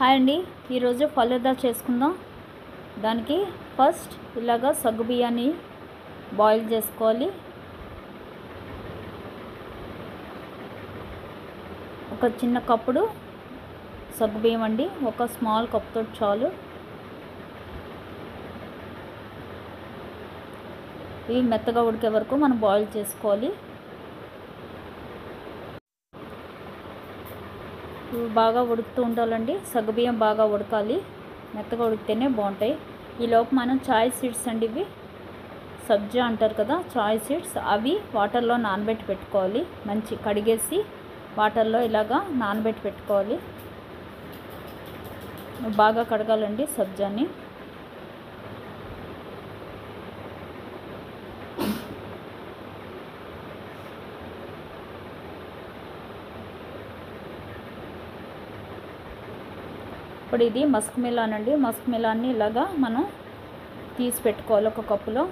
Hi అండి, ఈరోజు ఫలూదా చేసుకుందాం. దానికి ఫస్ట్ ఇలాగా సగ్గు బియ్యాన్ని బాయిల్ చేసుకోవాలి. ఒక చిన్న కప్పుడు సగ్గు బియ్యం అండి, ఒక స్మాల్ కప్తో చాలు. ఇవి మెత్తగా ఉడికే వరకు మనం బాయిల్ చేసుకోవాలి. ఇవి బాగా ఉడుకుతూ ఉండాలండి. సగ్గుబియ్యం బాగా ఉడకాలి, మెత్తగా ఉడికితేనే బాగుంటాయి. ఈలోపు మనం చాయ్ సీడ్స్ అండి, ఇవి సబ్జా అంటారు కదా, చాయ్ సీడ్స్, అవి వాటర్లో నానబెట్టి పెట్టుకోవాలి. మంచి కడిగేసి వాటర్లో ఇలాగా నానబెట్టి పెట్టుకోవాలి. బాగా కడగాలండి సబ్జాని. ఇప్పుడు ఇది మస్క్ మిలాన్ అండి. మస్క్ మిలాన్ని ఇలాగా మనం తీసి పెట్టుకోవాలి ఒక కప్పులో.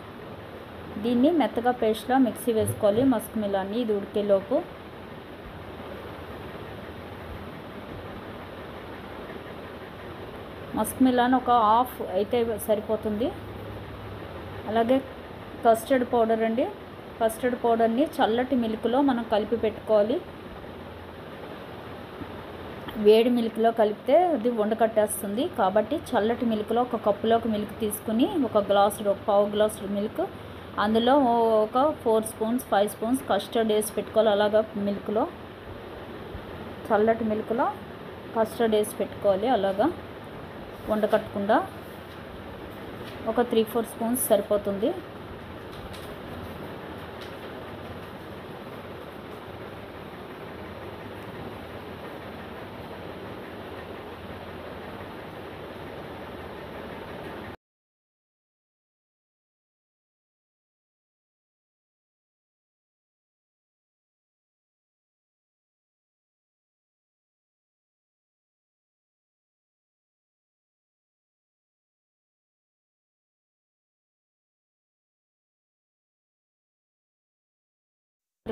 దీన్ని మెత్తగా పేస్ట్లా మిక్సీ వేసుకోవాలి మస్క్ మిలాన్ని, ఇది ఉడికేలోపు. మస్క్ మిలాన్ ఒక హాఫ్ అయితే సరిపోతుంది. అలాగే కస్టర్డ్ పౌడర్ అండి. కస్టర్డ్ పౌడర్ని చల్లటి మిల్క్లో మనం కలిపి పెట్టుకోవాలి. వేడి మిల్క్లో కలిపితే అది ఉండకట్టేస్తుంది, కాబట్టి చల్లటి మిల్క్లో ఒక కప్పులోకి మిల్క్ తీసుకుని ఒక పావు గ్లాసు మిల్క్, అందులో ఒక 4 స్పూన్స్ 5 స్పూన్స్ కస్టర్డ్ వేసి పెట్టుకోవాలి. అలాగా మిల్క్లో, చల్లటి మిల్క్లో కస్టర్డ్ వేసి పెట్టుకోవాలి. అలాగా ఉండకట్టకుండా ఒక 3-4 స్పూన్స్ సరిపోతుంది.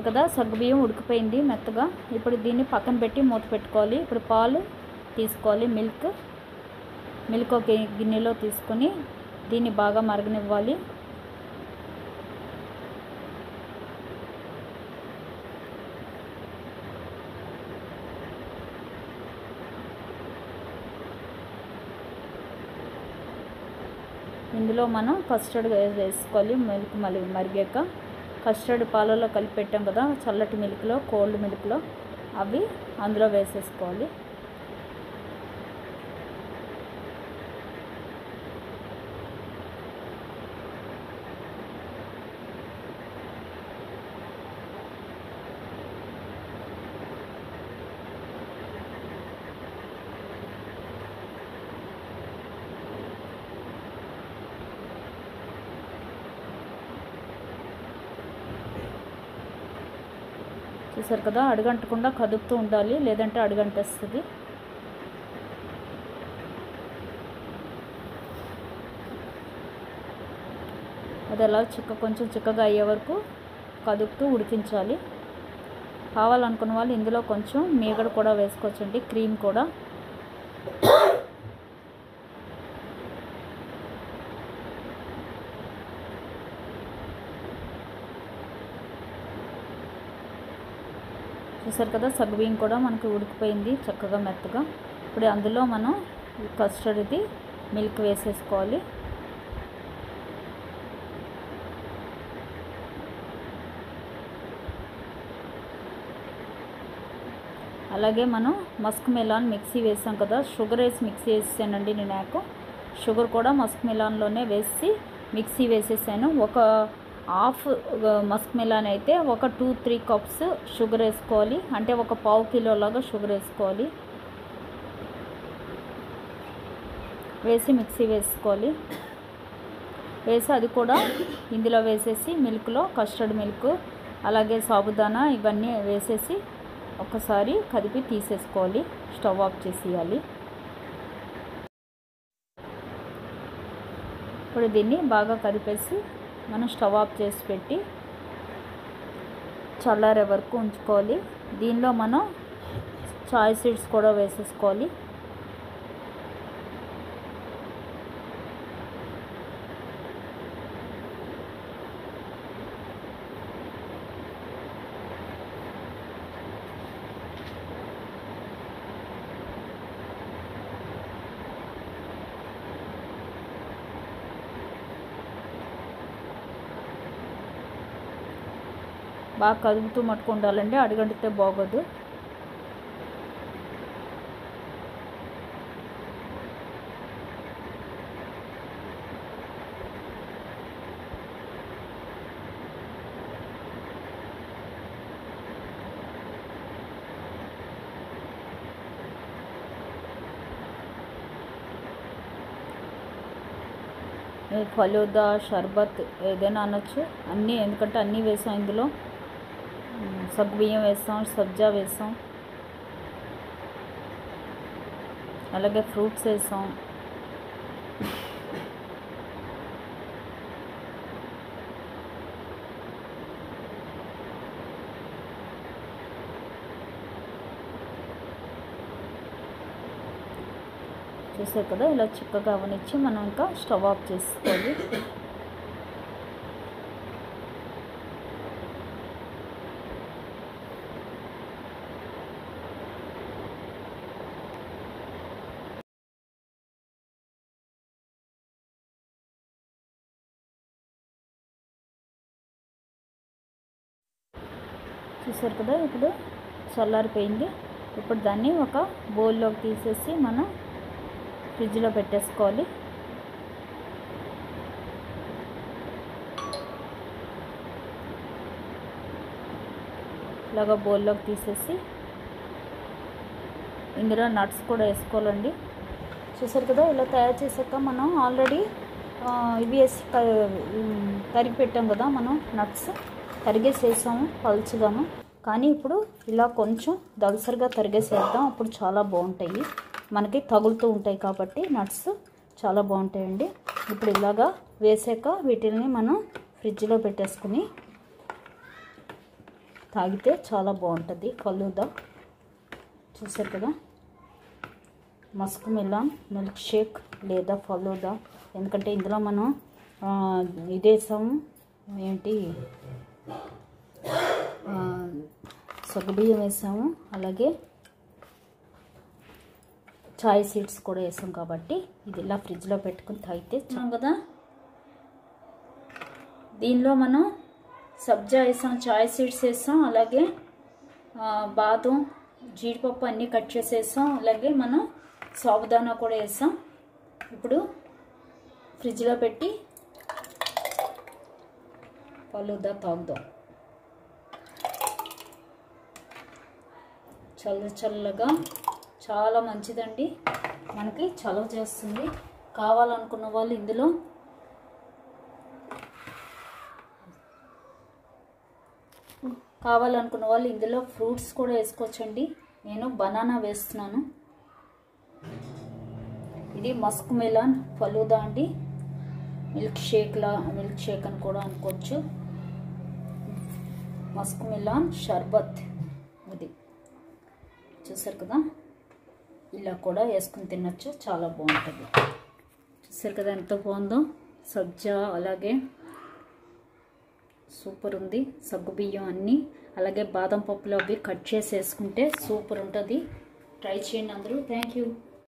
కదా సగ్గుబియ్యం ఉడికిపోయింది మెత్తగా. ఇప్పుడు దీన్ని పక్కన పెట్టి మూత పెట్టుకోవాలి. ఇప్పుడు పాలు తీసుకోవాలి, మిల్క్ ఒక గిన్నెలో తీసుకొని దీన్ని బాగా మరగనివ్వాలి. ఇందులో మనం కస్టర్డ్ వేసుకోవాలి. మిల్క్ మరిగాక కస్టర్డ్ పాలలో కలిపి పెట్టాం కదా చల్లటి మిల్క్లో, కోల్డ్ మిల్క్లో, అవి అందులో వేసేసుకోవాలి. చూసారు కదా, అడుగంటకుండా కదుపుతూ ఉండాలి, లేదంటే అడుగంటేస్తుంది. అది అలా కొంచెం చిక్కగా అయ్యే వరకు కదుపుతూ ఉడికించాలి. కావాలనుకున్న వాళ్ళు ఇందులో కొంచెం మీగడ కూడా వేసుకోవచ్చండి, క్రీమ్ కూడా. చూసారు కదా, సగ్గుబియ్యం కూడా మనకు ఉడికిపోయింది చక్కగా మెత్తగా. ఇప్పుడు అందులో మనం కస్టర్డ్ది మిల్క్ వేసేసుకోవాలి. అలాగే మనం మస్క్ మిలాన్ మిక్సీ వేసాం కదా, షుగర్ వేసి మిక్సీ వేసానండి నేను. షుగర్ కూడా మస్క్ మిలాన్లోనే వేసి మిక్సీ వేసేసాను. ఒక హాఫ్ మస్క్ మిలాన్ అయితే ఒక 2-3 కప్స్ షుగర్ వేసుకోవాలి, అంటే ఒక పావు కిలో లాగా షుగర్ వేసుకోవాలి. వేసి మిక్సీ వేసుకోవాలి. వేసి అది కూడా ఇందులో వేసేసి మిల్క్లో కస్టర్డ్ మిల్క్, అలాగే సాబుదానా ఇవన్నీ వేసేసి ఒకసారి కదిపి తీసేసుకోవాలి. స్టవ్ ఆఫ్ చేసేయాలి. ఇప్పుడు దీన్ని బాగా కదిపేసి మనం స్టవ్ ఆఫ్ చేసి పెట్టి చల్లారే వరకు ఉంచుకోవాలి. దీనిలో మనం చాయ్ సీడ్స్ కూడా వేసేసుకోవాలి. బాగా కదుపుతూ మట్టుకు ఉండాలండి, అడుగంటితే బాగోదు. ఫలూదా, షర్బత్ ఏదైనా అనొచ్చు, అన్నీ, ఎందుకంటే అన్నీ వేసాం ఇందులో. సగ్గుబియ్యం వేసాం, సబ్జా వేసాం, అలాగే ఫ్రూట్స్ వేసాం. చూసారు కదా, ఇలా చిక్కగా అవనిచ్చి మనం ఇంకా స్టవ్ ఆఫ్ చేసుకోవాలి. చూసారు కదా, ఇప్పుడు చల్లారిపోయింది. ఇప్పుడు దాన్ని ఒక బౌల్లోకి తీసేసి మనం ఫ్రిడ్జ్లో పెట్టేసుకోవాలి. ఇలాగ బౌల్లోకి తీసేసి ఇందులో నట్స్ కూడా వేసుకోవాలండి. చూసారు కదా, ఇలా తయారు చేసాక మనం ఆల్రెడీ ఇవి వేసి తరిగి పెట్టాం కదా, మనం నట్స్ తరిగేసేసాము పలుచగాను. కానీ ఇప్పుడు ఇలా కొంచెం దళసరిగా తరిగేసేద్దాం, అప్పుడు చాలా బాగుంటాయి, మనకి తగులుతూ ఉంటాయి కాబట్టి నట్స్ చాలా బాగుంటాయండి. ఇప్పుడు ఇలాగా వేసాక వీటిని మనం ఫ్రిడ్జ్లో పెట్టేసుకుని తాగితే చాలా బాగుంటుంది ఫలూదా. చూసారు కదా, మస్క్ మిలాన్ మిల్క్ షేక్ లేదా ఫలూదా. ఎందుకంటే ఇందులో మనం ఇదేసాము, ఏంటి, సగ్గుబియ్యం వేసాము, అలాగే చాయ్ సీడ్స్ కూడా వేసాం కాబట్టి ఇది ఇలా ఫ్రిడ్జ్లో పెట్టుకుని తాగితే చాలు కదా. దీనిలో మనం సబ్జా వేసాం, చాయ్ సీడ్స్ వేసాం, అలాగే బాదం, జీడిపప్పు అన్నీ కట్ చేసేసాం, అలాగే మనం సాబుదానా కూడా వేసాం. ఇప్పుడు ఫ్రిడ్జ్లో పెట్టి ఫలూదా తాగుదాం. చల్లగా చాలా మంచిదండి, మనకి చలవ చేస్తుంది. కావాలనుకున్న వాళ్ళు ఇందులో ఫ్రూట్స్ కూడా వేసుకోవచ్చండి. నేను బనానా వేస్తున్నాను. ఇది మస్క్ మిలాన్ ఫలూదా అండి, మిల్క్ షేక్ అని కూడా అనుకోవచ్చు. మస్క్ మిలాన్ షర్బత్ అది. చూసారు కదా, ఇలా కూడా వేసుకుని తినచ్చు, చాలా బాగుంటుంది. చూసారు కదా ఎంత బాగుందో, సబ్జా అలాగే సూపర్ ఉంది, సగ్గుబియ్యం అన్నీ, అలాగే బాదం పప్పులో అవి కట్ చేసి వేసుకుంటే సూపర్ ఉంటుంది. ట్రై చేయండి అందరూ. Thank you.